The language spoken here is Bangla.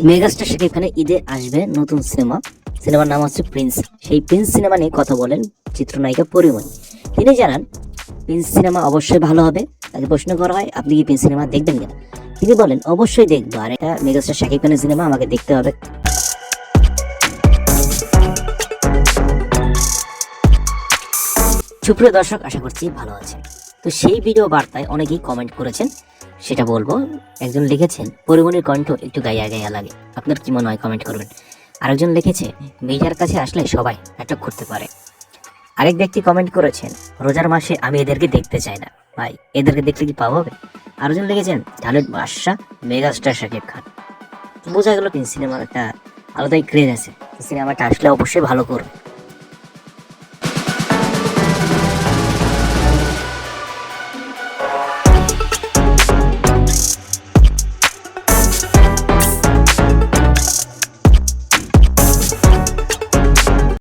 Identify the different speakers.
Speaker 1: মেগাস্টার শাকিব খানের ঈদে আসবে নতুন সিনেমার নাম হচ্ছে প্রিন্স। সেই প্রিন্স সিনেমা নিয়ে কথা বলেন চিত্রনায়িকা পরিমণি। তিনি জানান প্রিন্স সিনেমা অবশ্যই ভালো হবে। তাকে প্রশ্ন করা হয় আপনি কি প্রিন্স সিনেমা দেখবেন কিনা, তিনি বলেন অবশ্যই দেখবো, আর এটা মেগাস্টার শাকিব খানের সিনেমা, আমাকে দেখতে হবে। সুপ্রিয় দর্শক, আশা করছি ভালো আছেন। তো সেই ভিডিও বার্তায় অনেকেই কমেন্ট করেছেন, সেটা বলবো। একজন লিখেছেন পরিমণির কণ্ঠ একটু গাইয়া গাইয়া লাগে, আপনার কি মনে হয় কমেন্ট করবেন। আরেকজন লিখেছে মিডিয়ার কাছে আসলে সবাই নাটক করতে পারে। আরেক ব্যক্তি কমেন্ট করেছেন রোজার মাসে আমি এদেরকে দেখতে চাই না, ভাই এদেরকে দেখলে কি পাওয়া হবে। আরেকজন লিখেছেন ঢালিউড বাদশা মেগাস্টার শাকিব খান। বোঝা গেল সিনেমার একটা আলাদাই ক্রেজ আছে, সিনেমাটা আসলে অবশ্যই ভালো করবে।